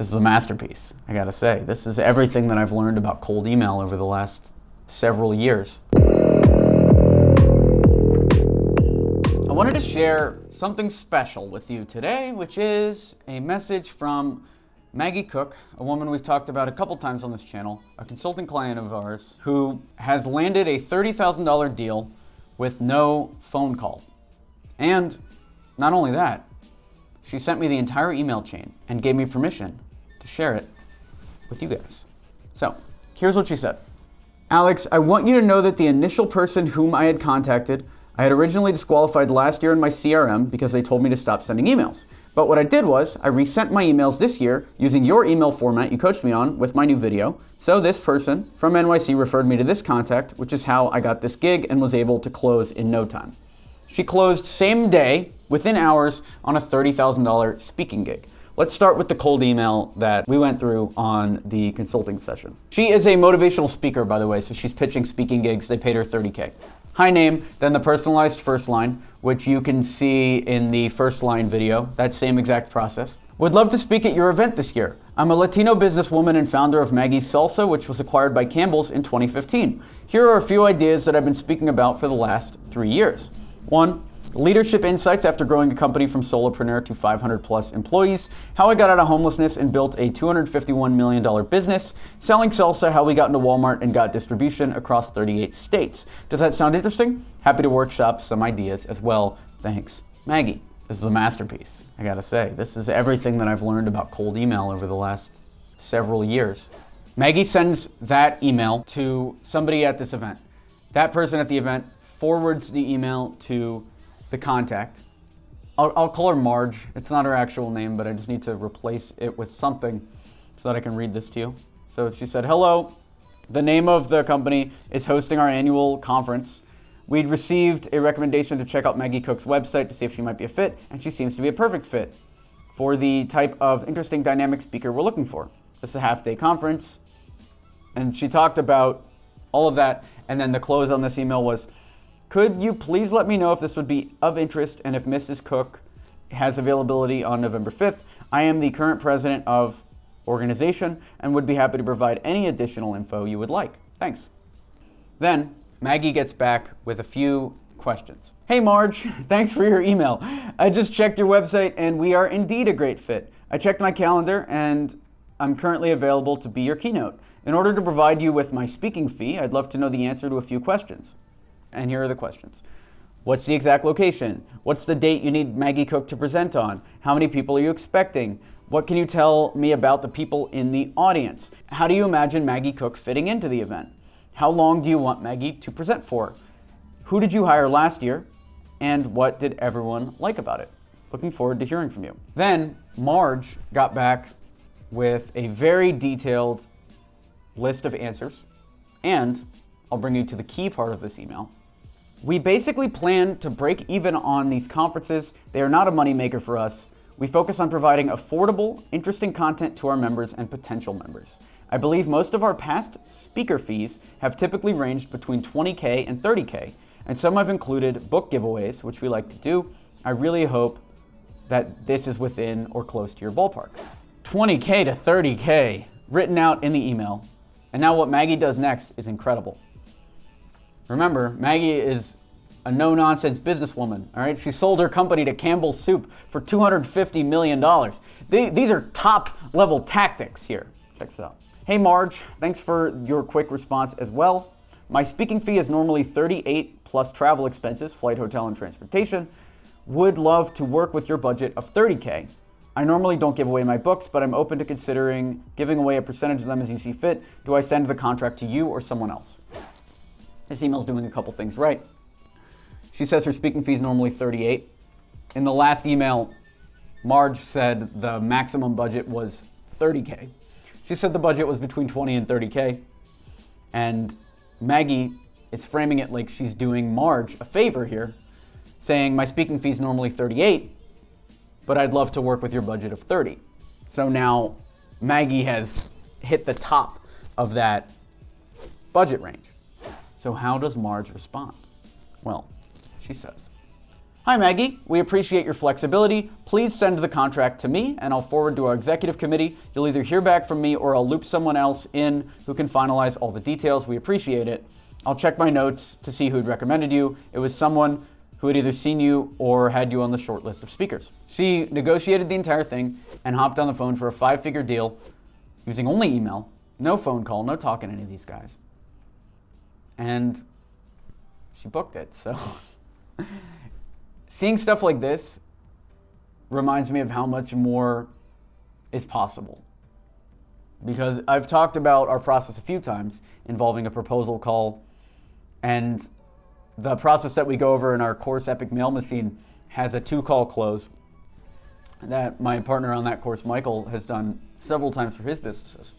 This is a masterpiece, I gotta say. This is everything that I've learned about cold email over the last several years. I wanted to share something special with you today, which is a message from Magie Cook, a woman we've talked about a couple times on this channel, a consulting client of ours who has landed a $30,000 deal with no phone call. And not only that, she sent me the entire email chain and gave me permission to share it with you guys. So here's what she said. Alex, I want you to know that the initial person whom I had contacted, I had originally disqualified last year in my CRM because they told me to stop sending emails. But what I did was I resent my emails this year using your email format you coached me on with my new video. So this person from NYC referred me to this contact, which is how I got this gig and was able to close in no time. She closed same day, within hours, on a $30,000 speaking gig. Let's start with the cold email that we went through on the consulting session. She is a motivational speaker, by the way, so she's pitching speaking gigs. They paid her $30K. Hi name, then the personalized first line, which you can see in the first line video, that same exact process. Would love to speak at your event this year. I'm a Latino businesswoman and founder of Maggie's Salsa, which was acquired by Campbell's in 2015. Here are a few ideas that I've been speaking about for the last 3 years. 1, leadership insights after growing a company from solopreneur to 500 plus employees, how I got out of homelessness and built a $251 million business, selling salsa, how we got into Walmart and got distribution across 38 states. Does that sound interesting? Happy to workshop some ideas as well. Thanks, Maggie. This is a masterpiece, I gotta say. This is everything that I've learned about cold email over the last several years. Maggie sends that email to somebody at this event. That person at the event forwards the email to the contact. I'll call her Marge. It's not her actual name, but I just need to replace it with something so that I can read this to you. So she said, hello, the name of the company is hosting our annual conference. We'd received a recommendation to check out Magie Cook's website to see if she might be a fit, and she seems to be a perfect fit for the type of interesting dynamic speaker we're looking for. This is a half-day conference, and she talked about all of that, and then the close on this email was, could you please let me know if this would be of interest and if Mrs. Cook has availability on November 5th? I am the current president of organization and would be happy to provide any additional info you would like. Thanks. Then Maggie gets back with a few questions. Hey Marge, thanks for your email. I just checked your website and we are indeed a great fit. I checked my calendar and I'm currently available to be your keynote. In order to provide you with my speaking fee, I'd love to know the answer to a few questions. And here are the questions. What's the exact location? What's the date you need Magie Cook to present on? How many people are you expecting? What can you tell me about the people in the audience? How do you imagine Magie Cook fitting into the event? How long do you want Maggie to present for? Who did you hire last year? And what did everyone like about it? Looking forward to hearing from you. Then Marge got back with a very detailed list of answers. And I'll bring you to the key part of this email. We basically plan to break even on these conferences. They are not a moneymaker for us. We focus on providing affordable, interesting content to our members and potential members. I believe most of our past speaker fees have typically ranged between $20K and $30K, and some have included book giveaways, which we like to do. I really hope that this is within or close to your ballpark. $20K to $30K written out in the email. And now what Maggie does next is incredible. Remember, Maggie is a no-nonsense businesswoman, all right? She sold her company to Campbell's Soup for $250 million. These are top-level tactics here. Check this out. Hey, Marge, thanks for your quick response as well. My speaking fee is normally $38 plus travel expenses, flight, hotel, and transportation. Would love to work with your budget of $30K. I normally don't give away my books, but I'm open to considering giving away a percentage of them as you see fit. Do I send the contract to you or someone else? This email's doing a couple things right. She says her speaking fee is normally $38. In the last email, Marge said the maximum budget was $30K. She said the budget was between $20 and $30K. And Maggie is framing it like she's doing Marge a favor here, saying my speaking fee is normally $38, but I'd love to work with your budget of $30. So now Maggie has hit the top of that budget range. So how does Marge respond? Well, she says, Hi Maggie, we appreciate your flexibility. Please send the contract to me and I'll forward to our executive committee. You'll either hear back from me or I'll loop someone else in who can finalize all the details. We appreciate it. I'll check my notes to see who had recommended you. It was someone who had either seen you or had you on the short list of speakers. She negotiated the entire thing and hopped on the phone for a 5-figure deal using only email, no phone call, no talking to any of these guys. And she booked it, so. Seeing stuff like this reminds me of how much more is possible. Because I've talked about our process a few times involving a proposal call, and the process that we go over in our course, Epic Mail Machine, has a 2-call close that my partner on that course, Michael, has done several times for his businesses.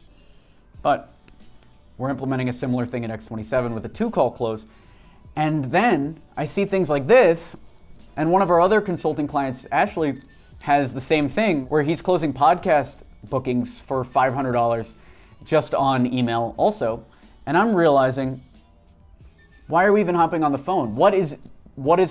But we're implementing a similar thing in X27 with a 2-call close. And then I see things like this, and one of our other consulting clients, Ashley, has the same thing where he's closing podcast bookings for $500 just on email also. And I'm realizing, why are we even hopping on the phone? What is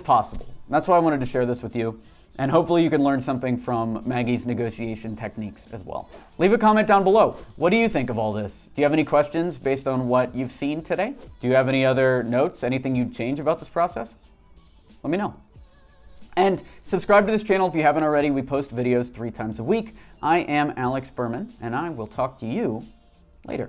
possible? That's why I wanted to share this with you. And hopefully you can learn something from Maggie's negotiation techniques as well. Leave a comment down below. What do you think of all this? Do you have any questions based on what you've seen today? Do you have any other notes? Anything you'd change about this process? Let me know. And subscribe to this channel if you haven't already. We post videos 3 times a week. I am Alex Berman, and I will talk to you later.